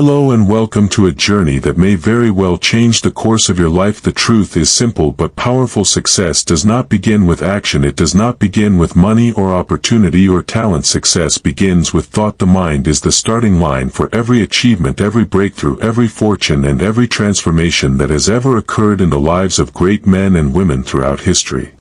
Hello and welcome to a journey that may very well change the course of your life. The truth is simple but powerful. Success does not begin with action. It does not begin with money or opportunity or talent. Success begins with thought. The mind is the starting line for every achievement, every breakthrough, every fortune, and every transformation that has ever occurred in the lives of great men and women throughout history.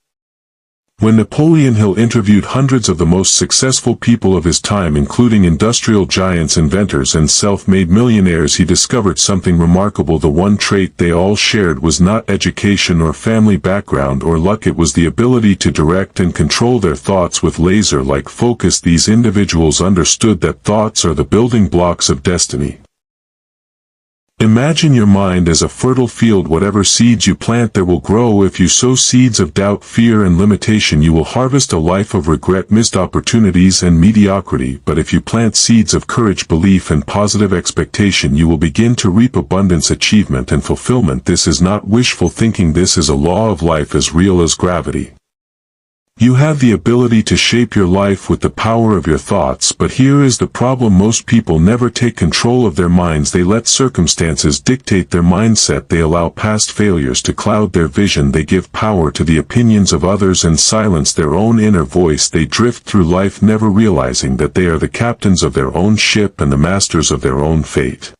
When Napoleon Hill interviewed hundreds of the most successful people of his time, including industrial giants, inventors, and self-made millionaires, he discovered something remarkable. The one trait they all shared was not education or family background or luck. It was the ability to direct and control their thoughts with laser-like focus. These individuals understood that thoughts are the building blocks of destiny. Imagine your mind as a fertile field. Whatever seeds you plant there will grow. If you sow seeds of doubt, fear, and limitation, you will harvest a life of regret, missed opportunities, and mediocrity. But if you plant seeds of courage, belief, and positive expectation, you will begin to reap abundance, achievement, and fulfillment. This is not wishful thinking. This is a law of life as real as gravity. You have the ability to shape your life with the power of your thoughts, but here is the problem. Most people never take control of their minds. They let circumstances dictate their mindset. They allow past failures to cloud their vision. They give power to the opinions of others and silence their own inner voice. They drift through life never realizing that they are the captains of their own ship and the masters of their own fate.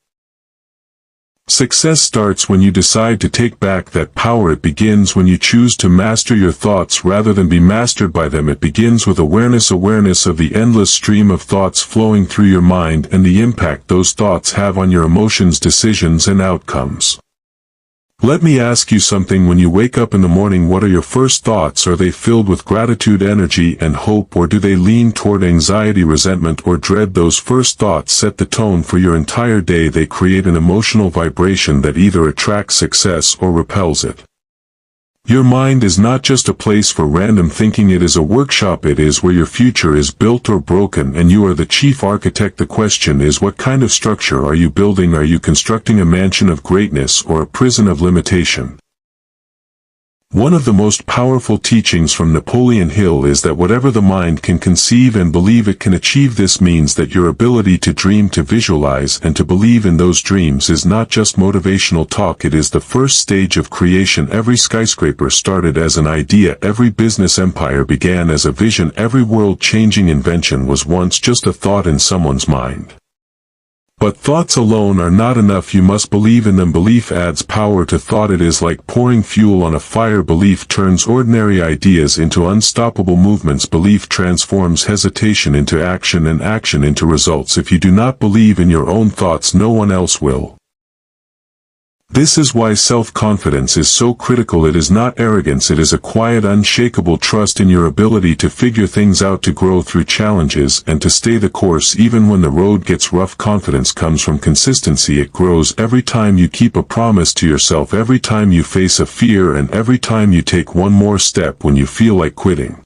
Success starts when you decide to take back that power. It begins when you choose to master your thoughts rather than be mastered by them. It begins with awareness of the endless stream of thoughts flowing through your mind and the impact those thoughts have on your emotions, decisions, and outcomes. Let me ask you something. When you wake up in the morning, what are your first thoughts? Are they filled with gratitude, energy, and hope, or do they lean toward anxiety, resentment, or dread? Those first thoughts set the tone for your entire day. They create an emotional vibration that either attracts success or repels it. Your mind is not just a place for random thinking. It is a workshop. It is where your future is built or broken, and you are the chief architect. The question is, what kind of structure are you building? Are you constructing a mansion of greatness or a prison of limitation? One of the most powerful teachings from Napoleon Hill is that whatever the mind can conceive and believe, it can achieve. This means that your ability to dream, to visualize, and to believe in those dreams is not just motivational talk. It is the first stage of creation. Every skyscraper started as an idea. Every business empire began as a vision. Every world-changing invention was once just a thought in someone's mind. But thoughts alone are not enough. You must believe in them. Belief adds power to thought. It is like pouring fuel on a fire. Belief turns ordinary ideas into unstoppable movements. Belief transforms hesitation into action and action into results. If you do not believe in your own thoughts, no one else will. This is why self-confidence is so critical. It is not arrogance. It is a quiet, unshakable trust in your ability to figure things out, to grow through challenges, and to stay the course even when the road gets rough. Confidence comes from consistency. It grows every time you keep a promise to yourself, every time you face a fear, and every time you take one more step when you feel like quitting.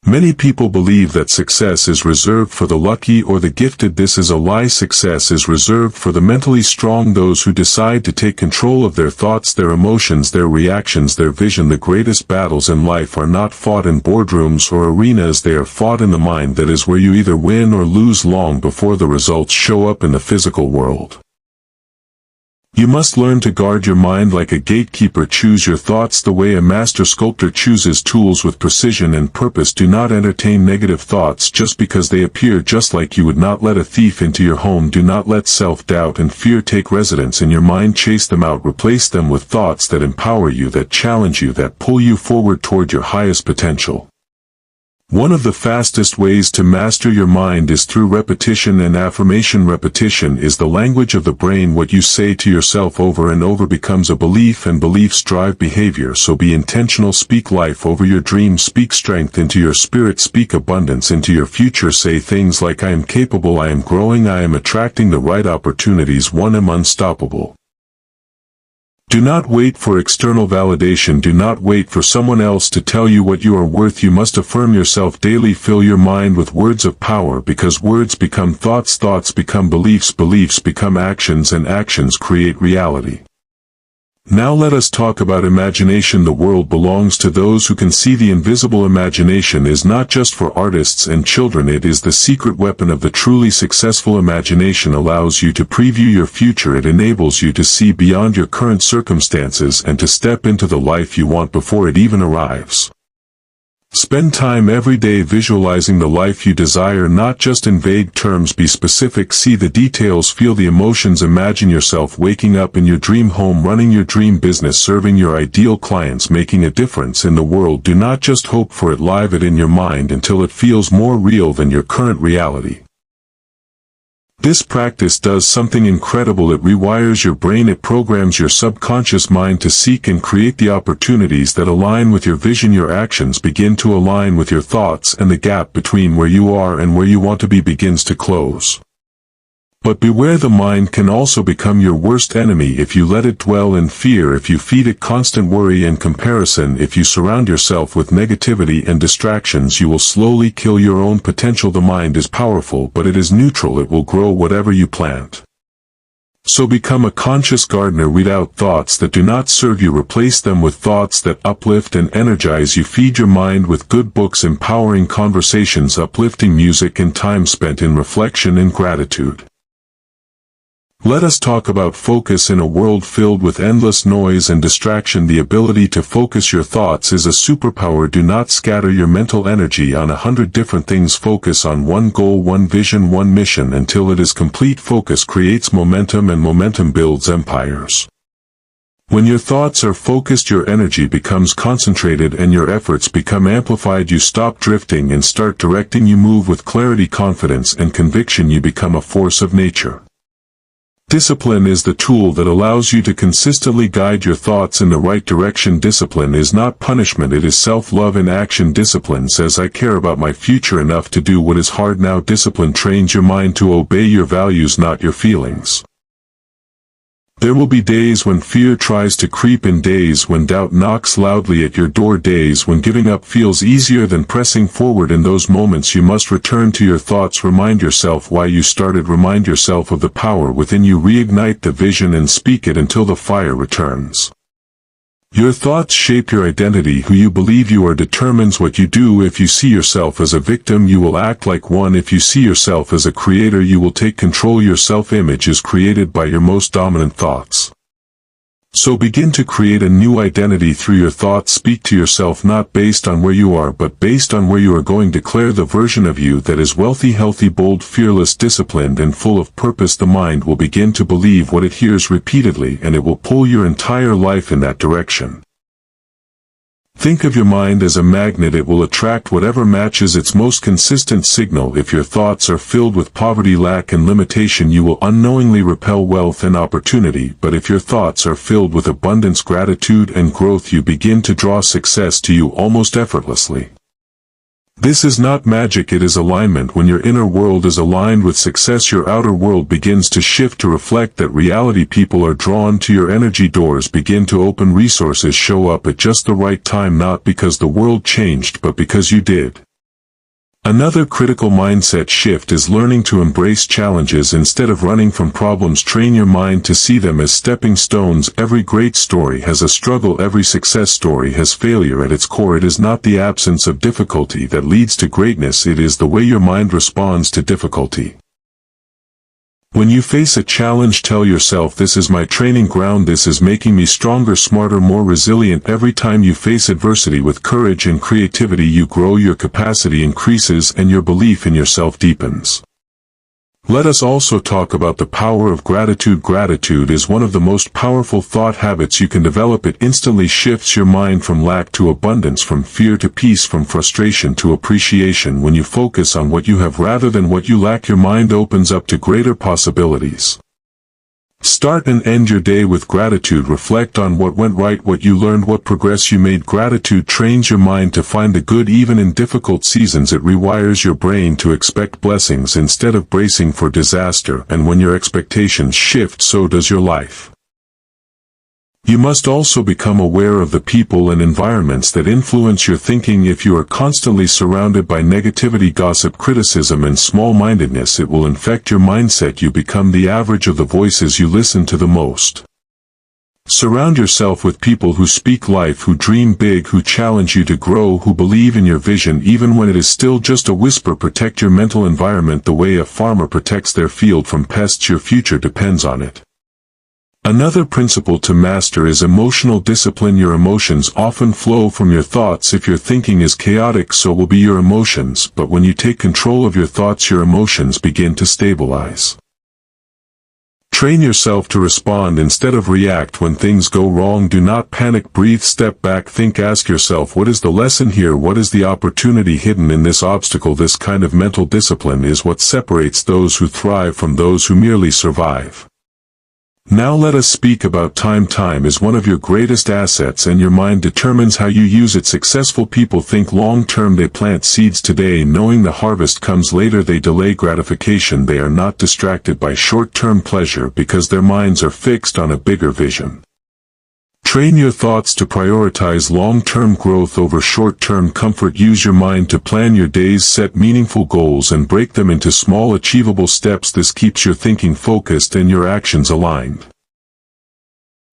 Many people believe that success is reserved for the lucky or the gifted. This is a lie. Success is reserved for the mentally strong, those who decide to take control of their thoughts, their emotions, their reactions, their vision. The greatest battles in life are not fought in boardrooms or arenas. They are fought in the mind. That is where you either win or lose long before the results show up in the physical world. You must learn to guard your mind like a gatekeeper. Choose your thoughts the way a master sculptor chooses tools, with precision and purpose. Do not entertain negative thoughts just because they appear. Just like you would not let a thief into your home, do not let self-doubt and fear take residence in your mind. Chase them out. Replace them with thoughts that empower you, that challenge you, that pull you forward toward your highest potential. One of the fastest ways to master your mind is through repetition and affirmation. Repetition is the language of the brain. What you say to yourself over and over becomes a belief, and beliefs drive behavior. So be intentional. Speak life over your dreams. Speak strength into your spirit. Speak abundance into your future. Say things like, I am capable, I am growing, I am attracting the right opportunities, I am unstoppable. Do not wait for external validation. Do not wait for someone else to tell you what you are worth. You must affirm yourself daily. Fill your mind with words of power, because words become thoughts, thoughts become beliefs, beliefs become actions, and actions create reality. Now let us talk about imagination. The world belongs to those who can see. The invisible imagination is not just for artists and children. It is the secret weapon of the truly successful. Imagination allows you to preview your future. It enables you to see beyond your current circumstances and to step into the life you want before it even arrives. Spend time every day visualizing the life you desire, not just in vague terms. Be specific. See the details, feel the emotions. Imagine yourself waking up in your dream home, running your dream business, serving your ideal clients, making a difference in the world. Do not just hope for it, live it in your mind until it feels more real than your current reality. This practice does something incredible. It rewires your brain. It programs your subconscious mind to seek and create the opportunities that align with your vision. Your actions begin to align with your thoughts, and the gap between where you are and where you want to be begins to close. But beware, the mind can also become your worst enemy if you let it dwell in fear, if you feed it constant worry and comparison, if you surround yourself with negativity and distractions. You will slowly kill your own potential. The mind is powerful, but it is neutral. It will grow whatever you plant. So become a conscious gardener. Weed out thoughts that do not serve you. Replace them with thoughts that uplift and energize you. Feed your mind with good books, empowering conversations, uplifting music, and time spent in reflection and gratitude. Let us talk about focus. In a world filled with endless noise and distraction, the ability to focus your thoughts is a superpower. Do not scatter your mental energy on 100 different things. Focus on one goal, one vision, one mission until it is complete. Focus creates momentum, and momentum builds empires. When your thoughts are focused, your energy becomes concentrated and your efforts become amplified. You stop drifting and start directing. You move with clarity, confidence, and conviction. You become a force of nature. Discipline is the tool that allows you to consistently guide your thoughts in the right direction. Discipline is not punishment, it is self-love in action. Discipline says, I care about my future enough to do what is hard now. Discipline trains your mind to obey your values, not your feelings. There will be days when fear tries to creep in, days when doubt knocks loudly at your door, days when giving up feels easier than pressing forward. In those moments you must return to your thoughts. Remind yourself why you started. Remind yourself of the power within you. Reignite the vision and speak it until the fire returns. Your thoughts shape your identity. Who you believe you are determines what you do. If you see yourself as a victim, you will act like one. If you see yourself as a creator, you will take control. Your self-image is created by your most dominant thoughts. So begin to create a new identity through your thoughts. Speak to yourself not based on where you are, but based on where you are going. Declare the version of you that is wealthy, healthy, bold, fearless, disciplined, and full of purpose. The mind will begin to believe what it hears repeatedly, and it will pull your entire life in that direction. Think of your mind as a magnet. It will attract whatever matches its most consistent signal. If your thoughts are filled with poverty, lack, and limitation, you will unknowingly repel wealth and opportunity. But if your thoughts are filled with abundance, gratitude, and growth, you begin to draw success to you almost effortlessly. This is not magic, it is alignment. When your inner world is aligned with success, your outer world begins to shift to reflect that reality. People are drawn to your energy. Doors begin to open. Resources show up at just the right time, not because the world changed, but because you did. Another critical mindset shift is learning to embrace challenges instead of running from problems. Train your mind to see them as stepping stones. Every great story has a struggle. Every success story has failure at its core. It is not the absence of difficulty that leads to greatness. It is the way your mind responds to difficulty. When you face a challenge, tell yourself, this is my training ground. This is making me stronger, smarter, more resilient. Every time you face adversity with courage and creativity, you grow. Your capacity increases and your belief in yourself deepens. Let us also talk about the power of gratitude. Gratitude is one of the most powerful thought habits you can develop. It instantly shifts your mind from lack to abundance, from fear to peace, from frustration to appreciation. When you focus on what you have rather than what you lack, your mind opens up to greater possibilities. Start and end your day with gratitude. Reflect on what went right, what you learned, what progress you made. Gratitude trains your mind to find the good even in difficult seasons. It rewires your brain to expect blessings instead of bracing for disaster, and when your expectations shift, so does your life. You must also become aware of the people and environments that influence your thinking. If you are constantly surrounded by negativity, gossip, criticism, and small-mindedness, it will infect your mindset. You become the average of the voices you listen to the most. Surround yourself with people who speak life, who dream big, who challenge you to grow, who believe in your vision even when it is still just a whisper. Protect your mental environment the way a farmer protects their field from pests. Your future depends on it. Another principle to master is emotional discipline. Your emotions often flow from your thoughts. If your thinking is chaotic, so will be your emotions, but when you take control of your thoughts, your emotions begin to stabilize. Train yourself to respond instead of react when things go wrong. Do not panic. Breathe, step back, think, ask yourself, what is the lesson here? What is the opportunity hidden in this obstacle? This kind of mental discipline is what separates those who thrive from those who merely survive. Now let us speak about time. Time is one of your greatest assets, and your mind determines how you use it. Successful people think long-term. They plant seeds today knowing the harvest comes later. They delay gratification. They are not distracted by short-term pleasure because their minds are fixed on a bigger vision. Train your thoughts to prioritize long-term growth over short-term comfort. Use your mind to plan your days, set meaningful goals, and break them into small, achievable steps. This keeps your thinking focused and your actions aligned.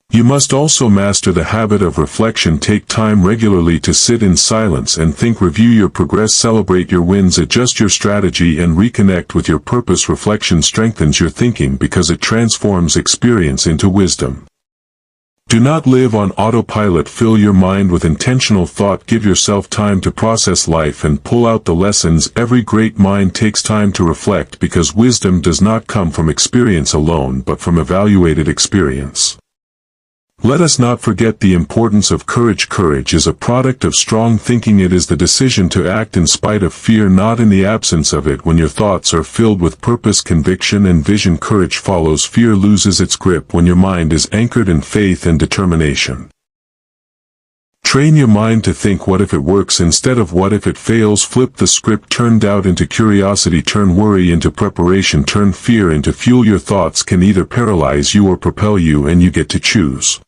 You must also master the habit of reflection. Take time regularly to sit in silence and think. Review your progress, celebrate your wins, adjust your strategy, and reconnect with your purpose. Reflection strengthens your thinking because it transforms experience into wisdom. Do not live on autopilot. Fill your mind with intentional thought. Give yourself time to process life and pull out the lessons. Every great mind takes time to reflect because wisdom does not come from experience alone but from evaluated experience. Let us not forget the importance of courage. Courage is a product of strong thinking. It is the decision to act in spite of fear, not in the absence of it. When your thoughts are filled with purpose, conviction, and vision, courage follows. Fear loses its grip when your mind is anchored in faith and determination. Train your mind to think, what if it works, instead of what if it fails. Flip the script. Turn doubt into curiosity. Turn worry into preparation. Turn fear into fuel. Your thoughts can either paralyze you or propel you, and you get to choose.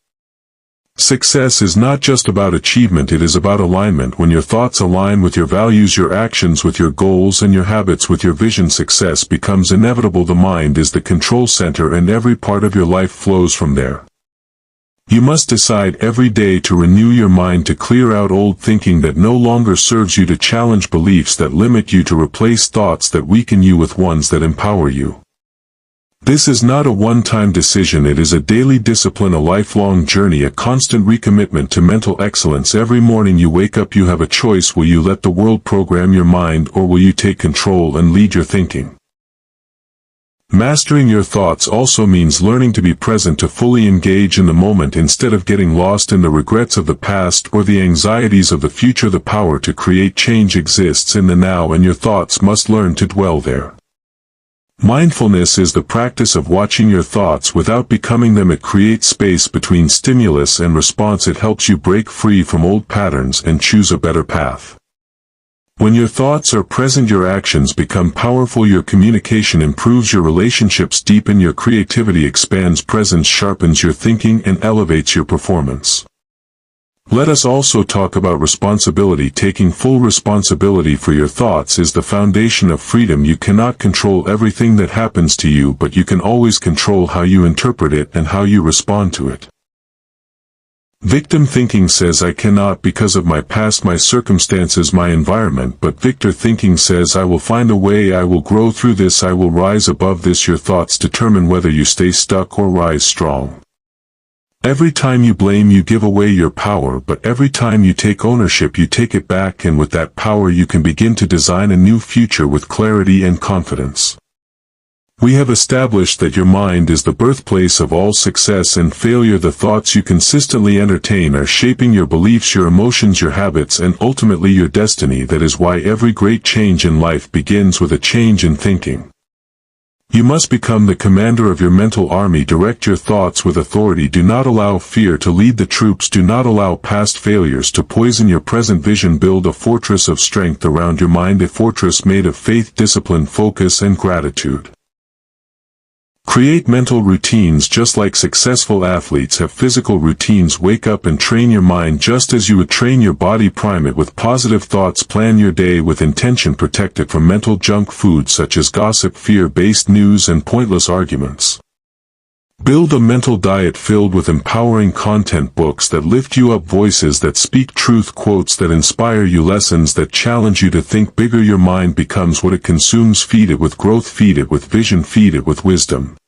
Success is not just about achievement, it is about alignment. When your thoughts align with your values, your actions with your goals, and your habits with your vision, success becomes inevitable. The mind is the control center, and every part of your life flows from there. You must decide every day to renew your mind, to clear out old thinking that no longer serves you, to challenge beliefs that limit you, to replace thoughts that weaken you with ones that empower you. This is not a one-time decision. It is a daily discipline, a lifelong journey, a constant recommitment to mental excellence. Every morning you wake up, you have a choice. Will you let the world program your mind, or will you take control and lead your thinking? Mastering your thoughts also means learning to be present, to fully engage in the moment instead of getting lost in the regrets of the past or the anxieties of the future. The power to create change exists in the now, and your thoughts must learn to dwell there. Mindfulness is the practice of watching your thoughts without becoming them. It creates space between stimulus and response. It helps you break free from old patterns and choose a better path. When your thoughts are present, your actions become powerful. Your communication improves. Your relationships deepen. Your creativity expands. Presence sharpens your thinking and elevates your performance. Let us also talk about responsibility. Taking full responsibility for your thoughts is the foundation of freedom. You cannot control everything that happens to you, but you can always control how you interpret it and how you respond to it. Victim thinking says, I cannot because of my past, my circumstances, my environment, but victor thinking says, I will find a way, I will grow through this, I will rise above this. Your thoughts determine whether you stay stuck or rise strong. Every time you blame, you give away your power, but every time you take ownership, you take it back, and with that power you can begin to design a new future with clarity and confidence. We have established that your mind is the birthplace of all success and failure. The thoughts you consistently entertain are shaping your beliefs, your emotions, your habits, and ultimately your destiny. That is why every great change in life begins with a change in thinking. You must become the commander of your mental army. Direct your thoughts with authority. Do not allow fear to lead the troops. Do not allow past failures to poison your present vision. Build a fortress of strength around your mind, a fortress made of faith, discipline, focus, and gratitude. Create mental routines. Just like successful athletes have physical routines, wake up and train your mind just as you would train your body. Prime it with positive thoughts. Plan your day with intention. Protect it from mental junk food such as gossip, fear-based news, and pointless arguments. Build a mental diet filled with empowering content, books that lift you up, voices that speak truth, quotes that inspire you, lessons that challenge you to think bigger. Your mind becomes what it consumes. Feed it with growth, feed it with vision, feed it with wisdom.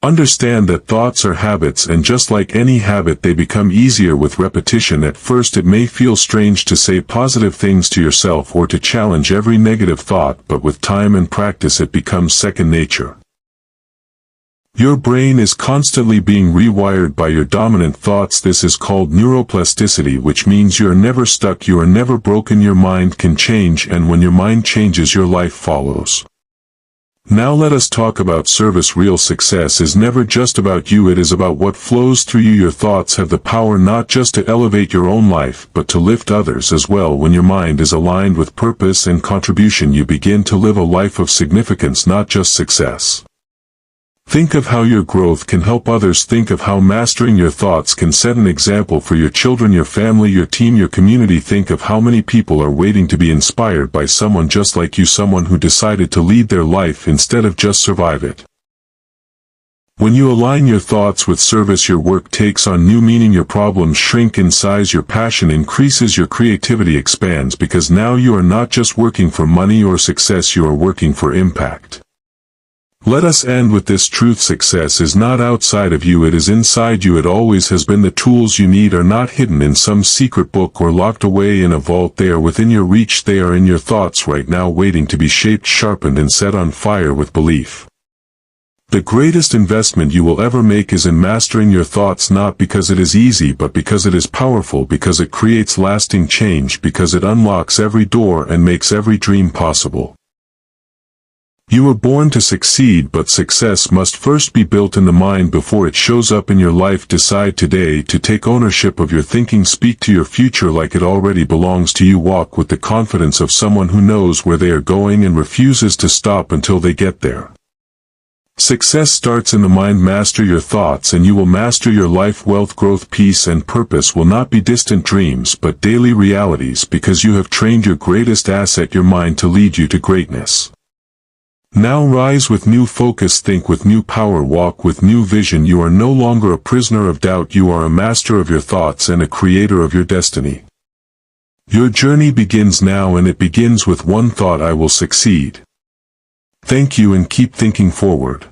Understand that thoughts are habits, and just like any habit, they become easier with repetition. At first it may feel strange to say positive things to yourself or to challenge every negative thought, but with time and practice it becomes second nature. Your brain is constantly being rewired by your dominant thoughts. This is called neuroplasticity, which means you are never stuck, you are never broken. Your mind can change, and when your mind changes, your life follows. Now let us talk about service. Real success is never just about you, it is about what flows through you. Your thoughts have the power not just to elevate your own life, but to lift others as well. When your mind is aligned with purpose and contribution, you begin to live a life of significance, not just success. Think of how your growth can help others. Think of how mastering your thoughts can set an example for your children, your family, your team, your community. Think of how many people are waiting to be inspired by someone just like you, someone who decided to lead their life instead of just survive it. When you align your thoughts with service, your work takes on new meaning, your problems shrink in size, your passion increases, your creativity expands, because now you are not just working for money or success, you are working for impact. Let us end with this truth: success is not outside of you, it is inside you. It always has been. The tools you need are not hidden in some secret book or locked away in a vault. They are within your reach. They are in your thoughts right now, waiting to be shaped, sharpened, and set on fire with belief. The greatest investment you will ever make is in mastering your thoughts, not because it is easy, but because it is powerful, because it creates lasting change, because it unlocks every door and makes every dream possible. You were born to succeed, but success must first be built in the mind before it shows up in your life. Decide today to take ownership of your thinking. Speak to your future like it already belongs to you. Walk with the confidence of someone who knows where they are going and refuses to stop until they get there. Success starts in the mind. Master your thoughts and you will master your life. Wealth, growth, peace, and purpose will not be distant dreams but daily realities, because you have trained your greatest asset, your mind, to lead you to greatness. Now rise with new focus, think with new power, walk with new vision. You are no longer a prisoner of doubt, you are a master of your thoughts and a creator of your destiny. Your journey begins now, and it begins with one thought: I will succeed. Thank you, and keep thinking forward.